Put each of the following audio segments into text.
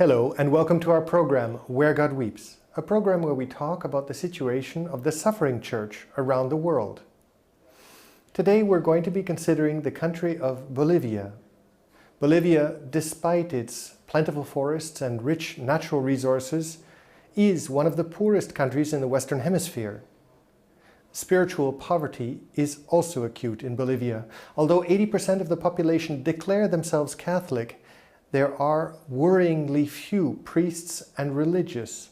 Hello and welcome to our program, Where God Weeps, a program where we talk about the situation of the suffering church around the world. Today we're going to be considering the country of Bolivia. Bolivia, despite its plentiful forests and rich natural resources, is one of the poorest countries in the Western Hemisphere. Spiritual poverty is also acute in Bolivia. Although 80% of the population declare themselves Catholic, there are worryingly few priests and religious.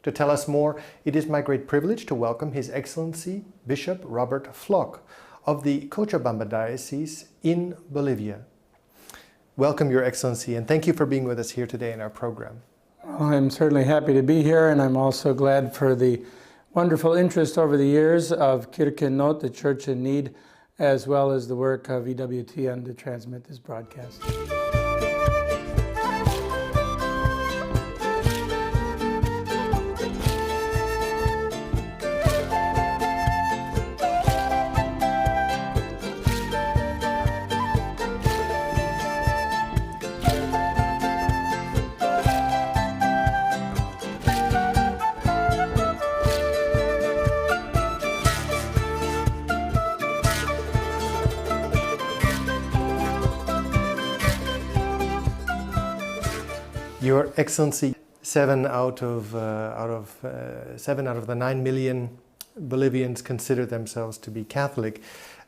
To tell us more, it is my great privilege to welcome His Excellency Bishop Robert Flock of the Cochabamba Diocese in Bolivia. Welcome, Your Excellency, and thank you for being with us here today in our program. Well, I'm certainly happy to be here, and I'm also glad for the wonderful interest over the years of Kirche in Not, the Church in Need, as well as the work of EWTN to transmit this broadcast. Your Excellency, 7 out of the 9 million Bolivians consider themselves to be Catholic.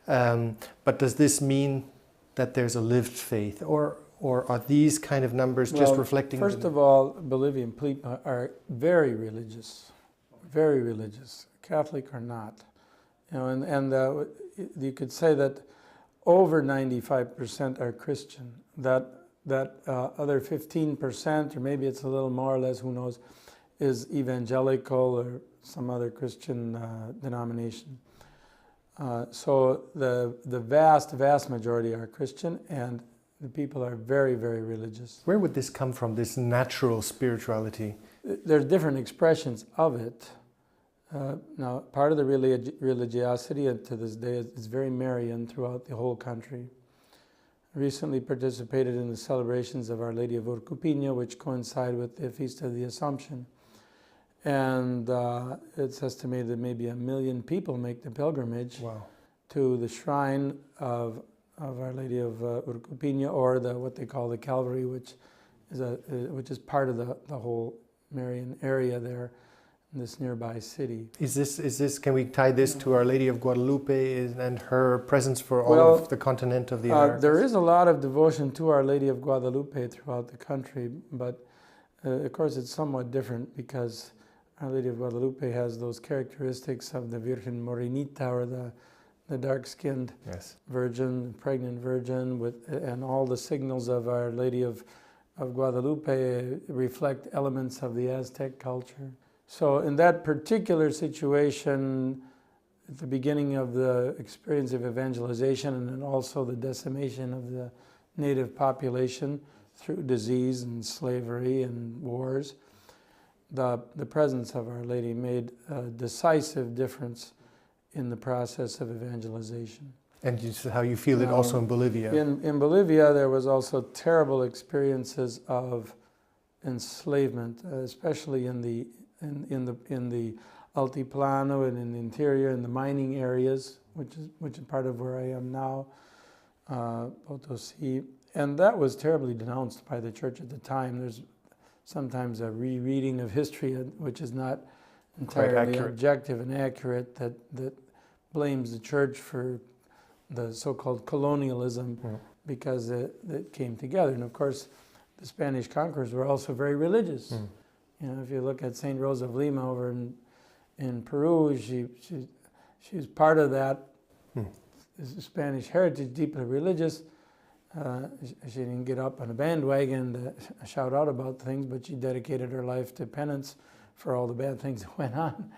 But does this mean that there's a lived faith, or are these kind of numbers just reflecting? First of all, Bolivian people are very religious, Catholic or not. You know, and you could say that over 95% are Christian. That other 15%, or maybe it's a little more or less, who knows, is evangelical or some other Christian denomination. So the vast majority are Christian, and the people are very, very religious. Where would this come from, this natural spirituality? There's different expressions of it. Now, part of the religiosity to this day is very Marian throughout the whole country. Recently participated in the celebrations of Our Lady of Urcupiño, which coincide with the Feast of the Assumption. And it's estimated that maybe 1 million people make the pilgrimage to the shrine of Our Lady of Urcupiño, or what they call the Calvary, which is part of the whole Marian area there in this nearby city. Is this? Can we tie this to Our Lady of Guadalupe and her presence for all of the continent of the Americas? There is a lot of devotion to Our Lady of Guadalupe throughout the country, but of course it's somewhat different because Our Lady of Guadalupe has those characteristics of the Virgen Morenita, or the dark-skinned virgin, pregnant virgin, and all the signals of Our Lady of Guadalupe reflect elements of the Aztec culture. So in that particular situation, at the beginning of the experience of evangelization, and then also the decimation of the native population through disease and slavery and wars, the presence of Our Lady made a decisive difference in the process of evangelization. And how you feel it also in Bolivia? In Bolivia, there was also terrible experiences of enslavement, especially in the Altiplano and in the interior, in the mining areas, which is part of where I am now, Potosi, and that was terribly denounced by the church at the time. There's sometimes a rereading of history which is not entirely objective and accurate, that blames the church for the so-called colonialism because it came together. And of course, the Spanish conquerors were also very religious. You know, if you look at Saint Rosa of Lima over in Peru, she's part of that Spanish heritage, deeply religious. She didn't get up on a bandwagon to shout out about things, but she dedicated her life to penance for all the bad things that went on,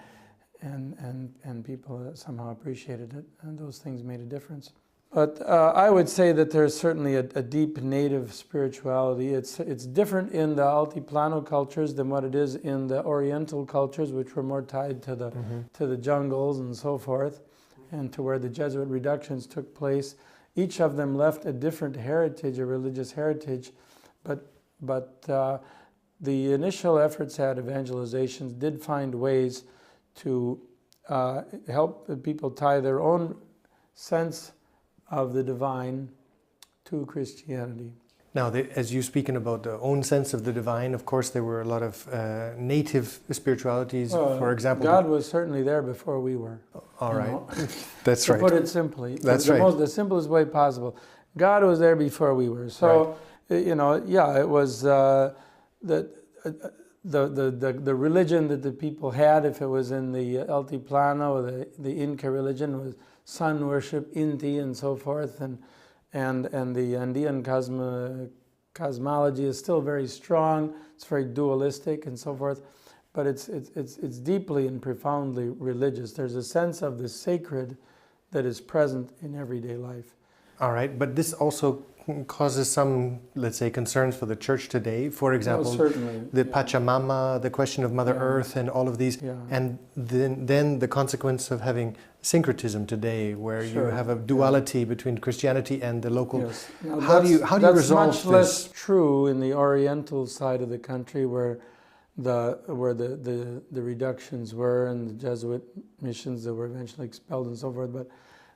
and people somehow appreciated it, and those things made a difference. But I would say that there's certainly a deep native spirituality. It's different in the Altiplano cultures than what it is in the Oriental cultures, which were more tied to the jungles and so forth, and to where the Jesuit reductions took place. Each of them left a different heritage, a religious heritage, but the initial efforts at evangelizations did find ways to help the people tie their own sense of the divine to Christianity. Now, as you're speaking about the own sense of the divine, of course, there were a lot of native spiritualities. For example, God was certainly there before we were. All right, that's right. To put it simply, that's right. The simplest way possible. God was there before we were. So, you know, yeah, it was the religion that the people had. If it was in the Altiplano, the Inca religion was sun worship, Inti, and so forth, and the Andean cosmology is still very strong. It's very dualistic and so forth, but it's deeply and profoundly religious. There's a sense of the sacred that is present in everyday life. All right, but this also causes some, let's say, concerns for the church today. For example, the Pachamama, the question of Mother Earth, and all of these, and then the consequence of having syncretism today, where you have a duality between Christianity and the local. Yes. Now how do you resolve this? That's much less true in the Oriental side of the country, where the reductions were, and the Jesuit missions that were eventually expelled and so forth, but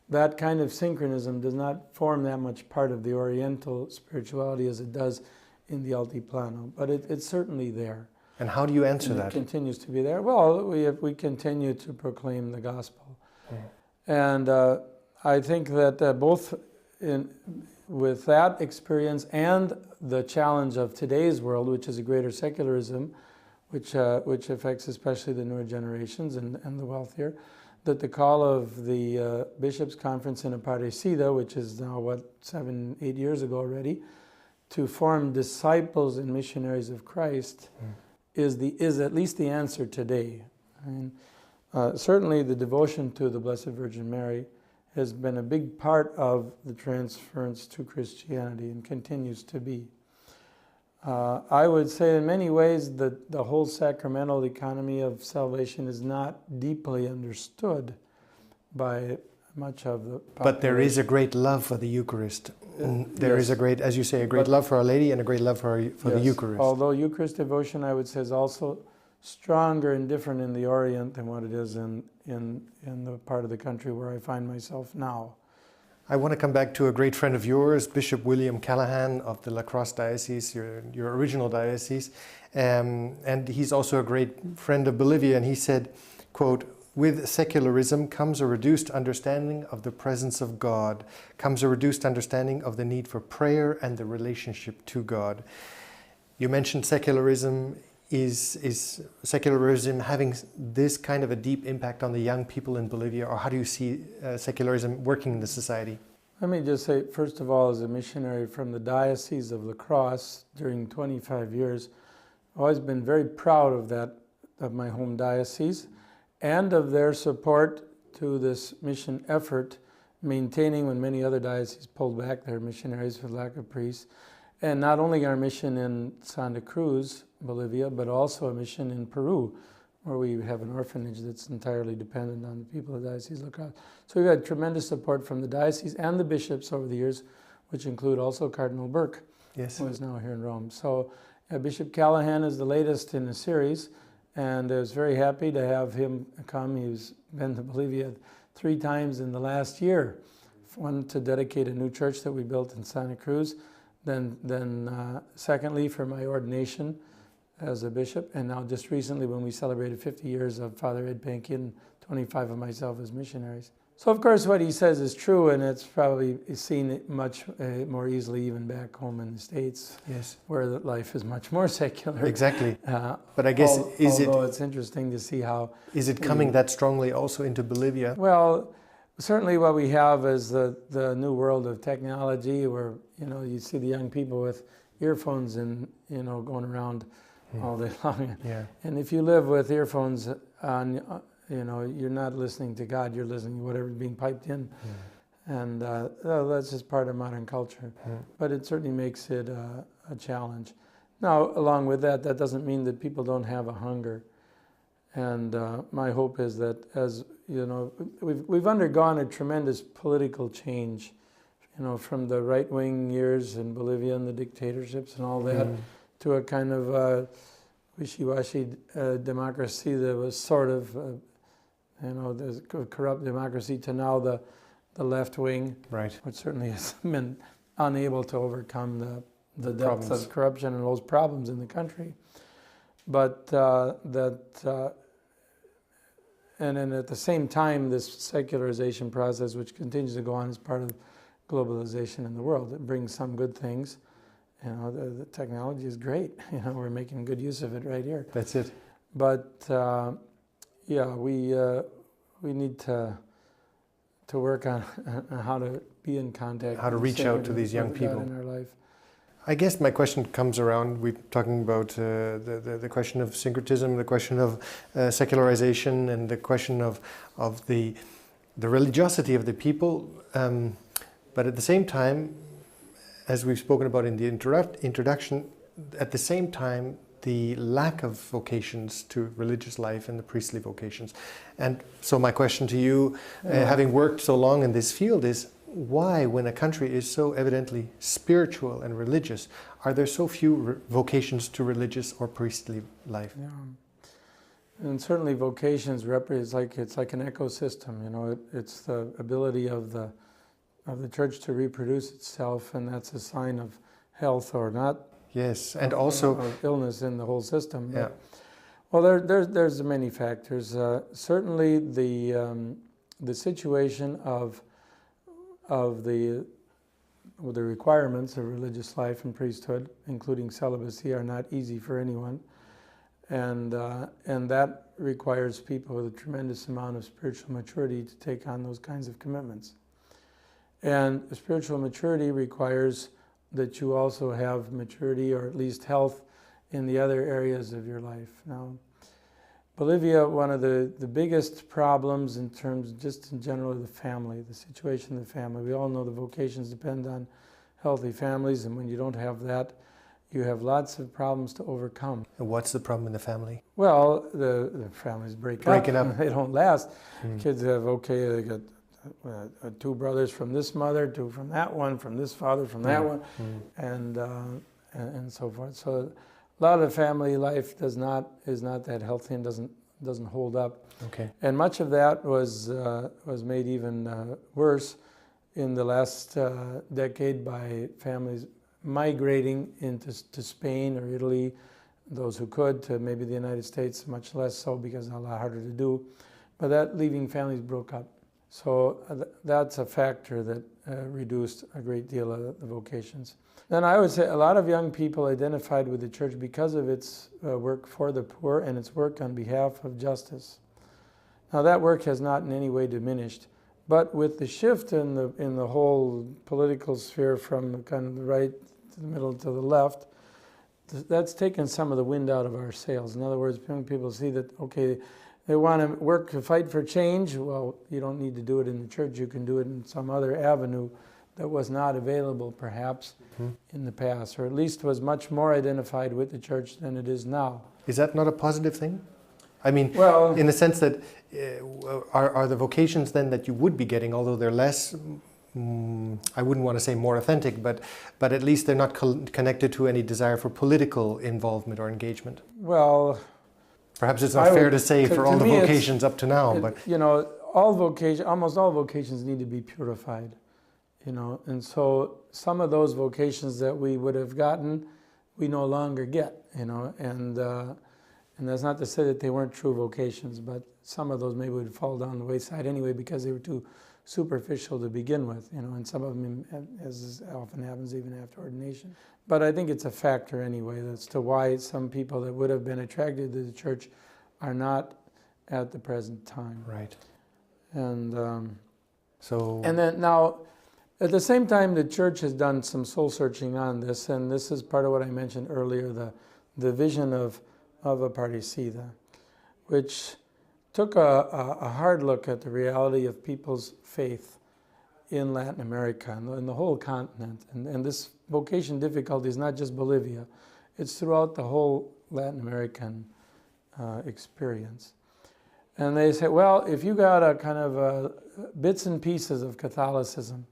that kind of synchronism does not form that much part of the Oriental spirituality as it does in the Altiplano, but it's certainly there. And how do you answer that? It continues to be there. Well, we continue to proclaim the gospel. And I think that both with that experience and the challenge of today's world, which is a greater secularism, which affects especially the newer generations and the wealthier, that the call of the Bishops' Conference in Aparecida, which is now, 7-8 years ago already, to form disciples and missionaries of Christ is at least the answer today. I mean, certainly the devotion to the Blessed Virgin Mary has been a big part of the transference to Christianity and continues to be. I would say in many ways that the whole sacramental economy of salvation is not deeply understood by much of the population. But there is a great love for the Eucharist. There is a great, as you say, a great love for Our Lady and a great love for the Eucharist. Although Eucharist devotion, I would say, is also stronger and different in the Orient than what it is in the part of the country where I find myself now. I want to come back to a great friend of yours, Bishop William Callahan of the La Crosse Diocese, your original diocese. And he's also a great friend of Bolivia. And he said, quote, "With secularism comes a reduced understanding of the presence of God, comes a reduced understanding of the need for prayer and the relationship to God." You mentioned secularism. Is secularism having this kind of a deep impact on the young people in Bolivia, or how do you see secularism working in the society? Let me just say, first of all, as a missionary from the Diocese of La Crosse during 25 years, I've always been very proud of my home diocese and of their support to this mission effort, maintaining when many other dioceses pulled back their missionaries for lack of priests. And not only our mission in Santa Cruz, Bolivia, but also a mission in Peru, where we have an orphanage that's entirely dependent on the people of the Diocese of La Crosse. So we've had tremendous support from the diocese and the bishops over the years, which include also Cardinal Burke, who is now here in Rome. So Bishop Callahan is the latest in a series, and I was very happy to have him come. He's been to Bolivia 3 times in the last year. One, to dedicate a new church that we built in Santa Cruz, then secondly, for my ordination as a bishop, and now just recently when we celebrated 50 years of Father Ed Pankin, 25 of myself as missionaries. So of course what he says is true, and it's probably seen much more easily even back home in the States, where life is much more secular. Exactly. But I guess, although it's interesting to see how... Is it coming that strongly also into Bolivia? Well, certainly what we have is the new world of technology, where you see the young people with earphones and going around all day long. And if you live with earphones on, you're not listening to God, you're listening to whatever's being piped in. And that's just part of modern culture. But it certainly makes it a challenge. Now, along with that doesn't mean that people don't have a hunger. And my hope is that, as we've undergone a tremendous political change, from the right-wing years in Bolivia and the dictatorships and all that, to a kind of wishy-washy democracy that was sort of, there's a corrupt democracy, to now the left wing, right, which certainly has been unable to overcome the depth of corruption and those problems in the country. But and then at the same time, this secularization process, which continues to go on as part of globalization in the world, it brings some good things. The technology is great. We're making good use of it right here. That's it. But we need to work on how to be in contact, how to reach out to these young people in our life. I guess my question comes around, we're talking about the question of syncretism, the question of secularization, and the question of the religiosity of the people. But at the same time, as we've spoken about in the introduction, at the same time, the lack of vocations to religious life and the priestly vocations. And so my question to you, having worked so long in this field, is why, when a country is so evidently spiritual and religious, are there so few vocations to religious or priestly life? Yeah. And certainly vocations it's like an ecosystem. It's the ability of the church to reproduce itself, and that's a sign of health or not. Yes, and also of illness in the whole system. Yeah. Well, there's many factors. Certainly the situation of the requirements of religious life and priesthood, including celibacy, are not easy for anyone, and that requires people with a tremendous amount of spiritual maturity to take on those kinds of commitments. And spiritual maturity requires that you also have maturity, or at least health, in the other areas of your life. Now, Bolivia, one of the biggest problems in terms, just in general, of the family, the situation of the family. We all know the vocations depend on healthy families, and when you don't have that, you have lots of problems to overcome. And what's the problem in the family? Well, the families breaking up. They don't last. Kids have, they got 2 brothers from this mother, 2 from that one, from this father, from that one, and so forth. So a lot of family life is not that healthy and doesn't hold up. Okay. And much of that was made even worse in the last decade by families migrating to Spain or Italy, those who could, to maybe the United States, much less so because it's a lot harder to do. But that leaving families broke up. So that's a factor that reduced a great deal of the vocations. Then I would say a lot of young people identified with the church because of its work for the poor and its work on behalf of justice. Now that work has not in any way diminished, but with the shift in the whole political sphere from kind of the right to the middle to the left, that's taken some of the wind out of our sails. In other words, young people see that, okay, they want to work to fight for change. Well, you don't need to do it in the church. You can do it in some other avenue that was not available, perhaps, in the past, or at least was much more identified with the church than it is now. Is that not a positive thing? I mean, well, in the sense that are the vocations then that you would be getting, although they're less, I wouldn't want to say more authentic, but at least they're not connected to any desire for political involvement or engagement? Well, perhaps it's not fair to say for all the vocations up to now, but almost all vocations need to be purified, and so some of those vocations that we would have gotten, we no longer get, and that's not to say that they weren't true vocations, but some of those maybe would fall down the wayside anyway because they were too superficial to begin with, and some of them, as often happens, even after ordination. But I think it's a factor anyway as to why some people that would have been attracted to the church are not at the present time. Right. And and then now, at the same time, the church has done some soul searching on this, and this is part of what I mentioned earlier, the vision of Aparecida, which took a hard look at the reality of people's faith in Latin America and in the whole continent. And this vocation difficulty is not just Bolivia, it's throughout the whole Latin American experience. And they say, well, if you got a kind of bits and pieces of Catholicism,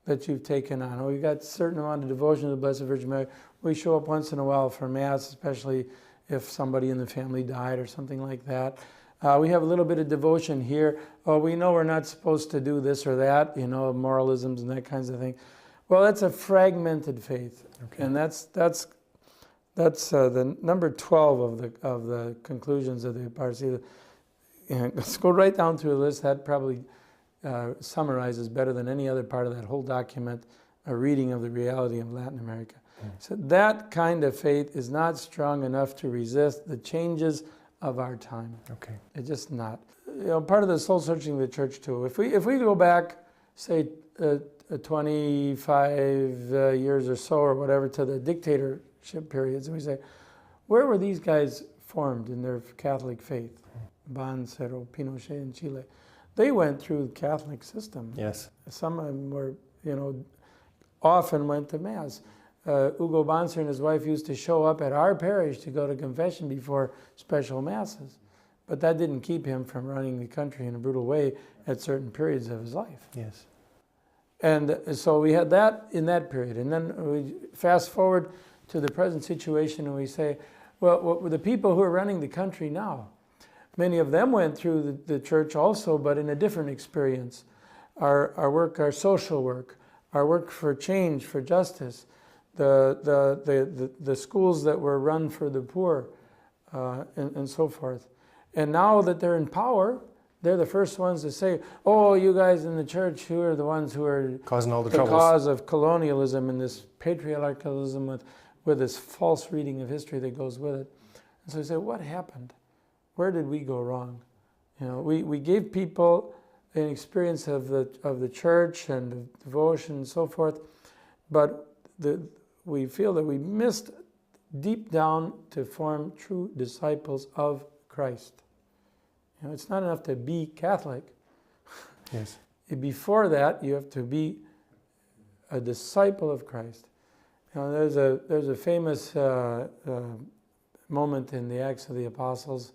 that you've taken on. Oh, you got a certain amount of devotion to the Blessed Virgin Mary. We show up once in a while for Mass, especially if somebody in the family died or something like that. We have a little bit of devotion here. Oh, we know we're not supposed to do this or that, you know, moralisms and that kinds of thing. Well, that's a fragmented faith, okay. And that's the number 12 of the conclusions of the Parsi. Let's go right down through the list. That probably summarizes better than any other part of that whole document a reading of the reality of Latin America. So that kind of faith is not strong enough to resist the changes of our time. Okay. It's just not. You know, part of the soul searching of the church too. If we go back, say, 25 years or so or whatever to the dictatorship periods, and we say, where were these guys formed in their Catholic faith? Bancero, Pinochet in Chile. They went through the Catholic system. Yes. Some of them were, you know, often went to Mass. Hugo Banzer and his wife used to show up at our parish to go to confession before special Masses. But that didn't keep him from running the country in a brutal way at certain periods of his life. Yes. And so we had that in that period. And then we fast forward to the present situation and we say, well, the people who are running the country now, many of them went through the church also, but in a different experience. Our work, our social work, our work for change, for justice, the schools that were run for the poor, and so forth. And now that they're in power, they're the first ones to say, oh, you guys in the church who are the ones who are causing all the troubles. Cause of colonialism and this patriarchalism with this false reading of history that goes with it. And so we say, what happened? Where did we go wrong? You know, we gave people an experience of the church and of devotion and so forth, but we feel that we missed deep down to form true disciples of Christ. You know, it's not enough to be Catholic. Yes. Before that, you have to be a disciple of Christ. You know, there's a famous moment in the Acts of the Apostles,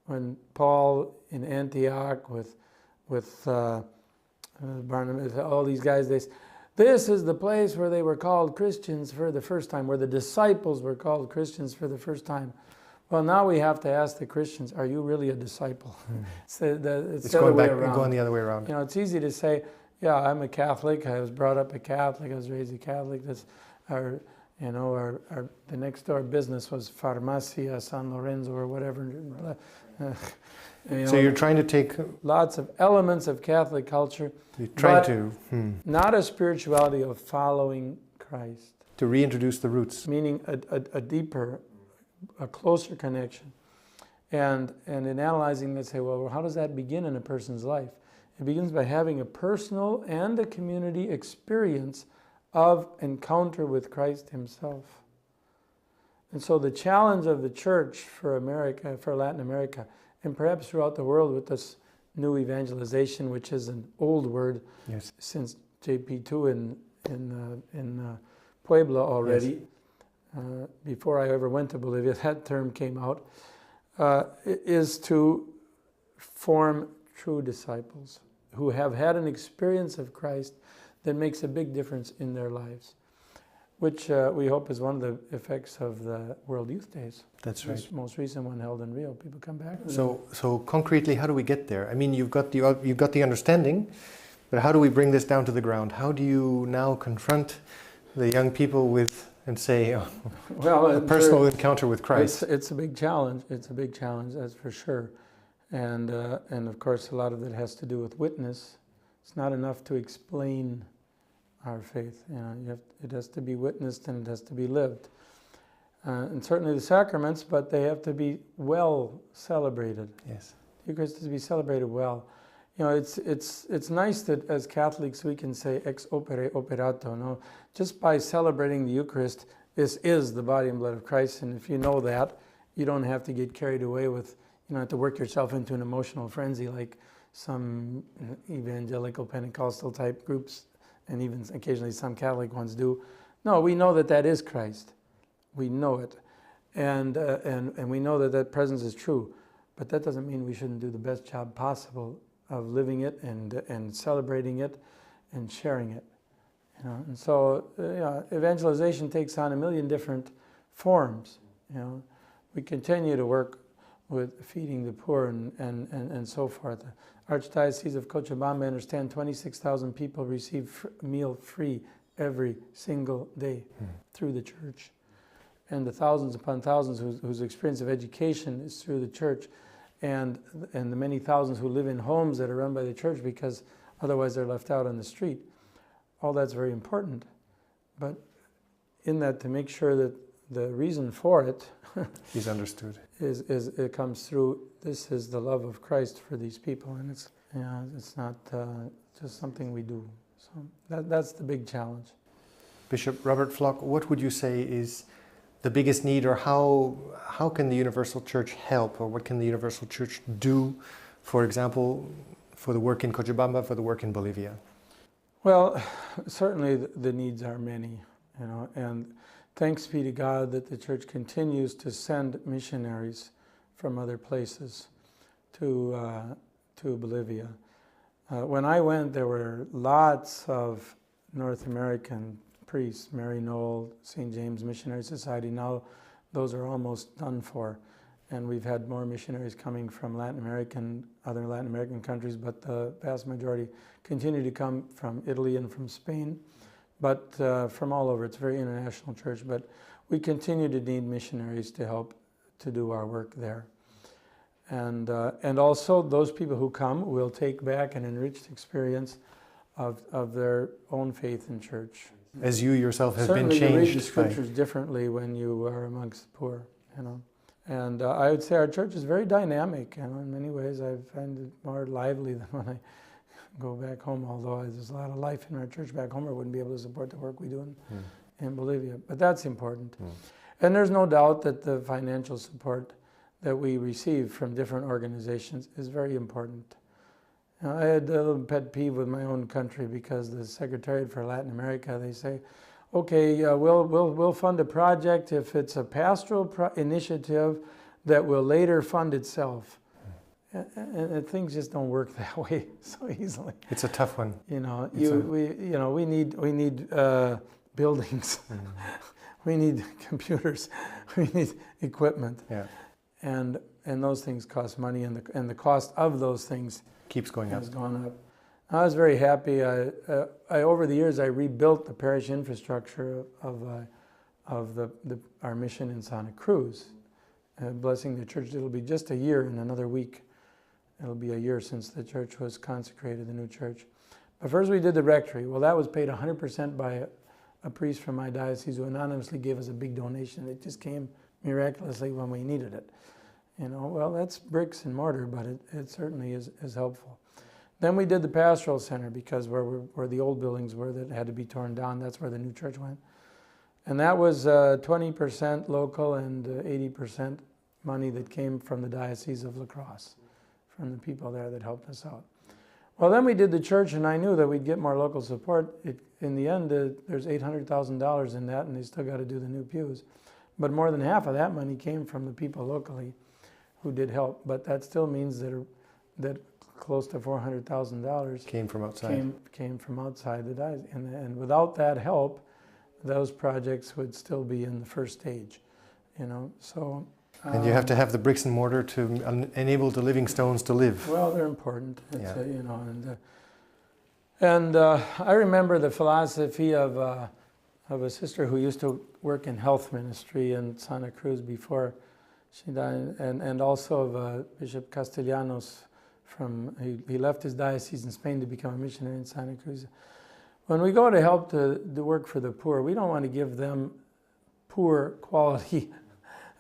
when Paul in Antioch with Barnabas, all these guys, this is the place where they were called Christians for the first time, where the disciples were called Christians for the first time. Well, now we have to ask the Christians, are you really a disciple? It's going the other way around. You know, it's easy to say, yeah, I'm a Catholic. I was brought up a Catholic. I was raised a Catholic. That's the next door business was Farmacia San Lorenzo or whatever. So you're trying to take lots of elements of Catholic culture. You're trying to not a spirituality of following Christ. To reintroduce the roots. Meaning a deeper, a closer connection. And in analyzing that, say, well, how does that begin in a person's life? It begins by having a personal and a community experience of encounter with Christ himself. And so the challenge of the church for America, for Latin America, and perhaps throughout the world with this new evangelization, which is an old word since JP2 in Puebla already. Yes. Before I ever went to Bolivia, that term came out, is to form true disciples who have had an experience of Christ that makes a big difference in their lives, which we hope is one of the effects of the World Youth Days. That's right. This most recent one held in Rio. People come back. So concretely, how do we get there? I mean, you've got the understanding, but how do we bring this down to the ground? How do you now confront the young people with and say, a personal encounter with Christ? It's a big challenge. It's a big challenge, that's for sure. And of course, a lot of it has to do with witness. It's not enough to explain our faith. You know, it has to be witnessed and it has to be lived. And certainly the sacraments, but they have to be well celebrated. Yes. The Eucharist is to be celebrated well. You know, it's nice that as Catholics we can say ex opere operato. No, just by celebrating the Eucharist, this is the body and blood of Christ. And if you know that, you don't have to get carried away with, you don't have to work yourself into an emotional frenzy like some evangelical Pentecostal type groups, and even occasionally some Catholic ones do. No, we know that that is Christ. We know it. And we know that that presence is true. But that doesn't mean we shouldn't do the best job possible of living it and celebrating it and sharing it. And so evangelization takes on a million different forms. We continue to work with feeding the poor and so forth. The Archdiocese of Cochabamba, I understand 26,000 people receive meal free every single day through the church. And the thousands upon thousands whose experience of education is through the church, and the many thousands who live in homes that are run by the church because otherwise they're left out on the street. All that's very important. But in that, to make sure that the reason for it is understood. Is it comes through, this is the love of Christ for these people, and it's not just something we do. So that's the big challenge. Bishop Robert Flock, what would you say is the biggest need, or how can the Universal Church help, or what can the Universal Church do, for example, for the work in Cochabamba, for the work in Bolivia? Well, certainly the needs are many, and thanks be to God that the Church continues to send missionaries from other places to Bolivia. When I went, there were lots of North American priests, Mary Knoll, St. James Missionary Society. Now those are almost done for. And we've had more missionaries coming from other Latin American countries, but the vast majority continue to come from Italy and from Spain, but from all over. It's a very international church, but we continue to need missionaries to help to do our work there. And also those people who come will take back an enriched experience of their own faith in church. As you yourself have been changed. Certainly you read the scriptures differently when you are amongst the poor, And I would say our church is very dynamic, in many ways I find it more lively than when I go back home, although there's a lot of life in our church back home, I wouldn't be able to support the work we do in Bolivia. But that's important. And there's no doubt that the financial support that we receive from different organizations is very important. I had a little pet peeve with my own country because the Secretariat for Latin America, they say, okay, we'll fund a project if it's a pastoral initiative that will later fund itself. And things just don't work that way so easily. It's a tough one. We need buildings, we need computers, we need equipment, and those things cost money, and the cost of those things keeps going up. Has gone up. I was very happy. Over the years, I rebuilt the parish infrastructure of our mission in Santa Cruz, blessing the church. It'll be just a year in another week. It'll be a year since the church was consecrated, the new church. But first we did the rectory. Well, that was paid 100% by a priest from my diocese who anonymously gave us a big donation. It just came miraculously when we needed it. Well, that's bricks and mortar, but it certainly is helpful. Then we did the pastoral center, because where the old buildings were that had to be torn down, that's where the new church went. And that was 20% local and 80% money that came from the Diocese of La Crosse, from the people there that helped us out. Well, then we did the church, and I knew that we'd get more local support. In the end, there's $800,000 in that, and they still got to do the new pews. But more than half of that money came from the people locally who did help. But that still means that close to $400,000 came from outside. Came from outside the diocese, and without that help, those projects would still be in the first stage, So. And you have to have the bricks and mortar to enable the living stones to live. Well, they're important, I remember the philosophy of a sister who used to work in health ministry in Santa Cruz before she died, and also of Bishop Castellanos. He left his diocese in Spain to become a missionary in Santa Cruz. When we go to help the work for the poor, we don't want to give them poor quality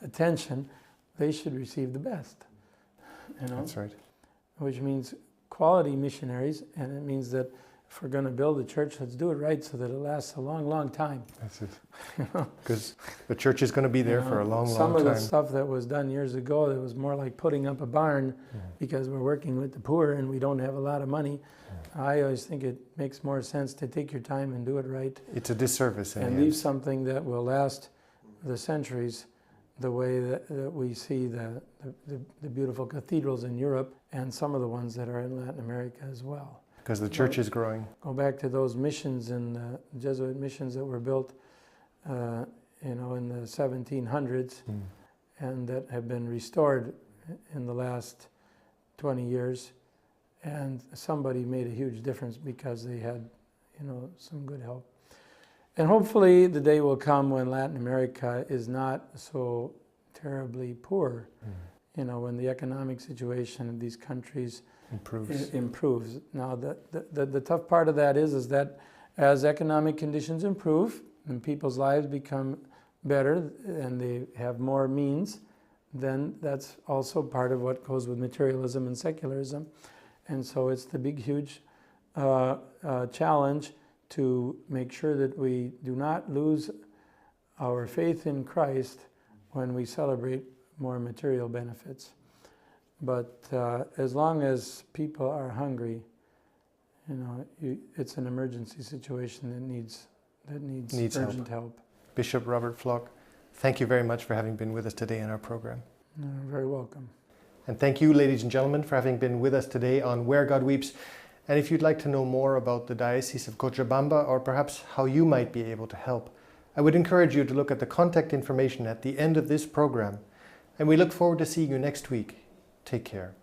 attention. They should receive the best. That's right. Which means quality missionaries, and it means that if we're going to build a church, let's do it right so that it lasts a long, long time. That's it. Because the church is going to be there for a long, long time. Some of the stuff that was done years ago, it was more like putting up a barn because we're working with the poor and we don't have a lot of money. I always think it makes more sense to take your time and do it right. It's a disservice. And leave something that will last the centuries, the way that we see the beautiful cathedrals in Europe and some of the ones that are in Latin America as well. Because the church is growing. Go back to those missions and Jesuit missions that were built, in the 1700s, and that have been restored in the last 20 years. And somebody made a huge difference because they had, some good help. And hopefully the day will come when Latin America is not so terribly poor. When the economic situation in these countries improves. Now, the tough part of that is that as economic conditions improve and people's lives become better and they have more means, then that's also part of what goes with materialism and secularism. And so it's the big, huge challenge to make sure that we do not lose our faith in Christ when we celebrate more material benefits. But as long as people are hungry, it's an emergency situation that needs urgent help. Bishop Robert Flock, thank you very much for having been with us today in our program. You're very welcome. And thank you, ladies and gentlemen, for having been with us today on Where God Weeps. And if you'd like to know more about the Diocese of Cochabamba, or perhaps how you might be able to help, I would encourage you to look at the contact information at the end of this program. And we look forward to seeing you next week. Take care.